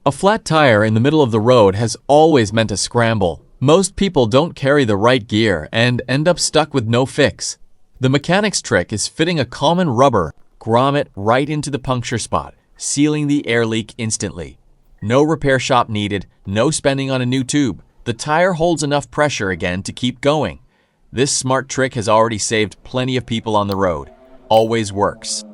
A flat tire in the middle of the road has always meant a scramble. Most people don't carry the right gear and end up stuck with no fix. The mechanic's trick is fitting a common rubber grommet right into the puncture spot, sealing the air leak instantly. No repair shop needed, no spending on a new tube. The tire holds enough pressure again to keep going. This smart trick has already saved plenty of people on the road. Always works.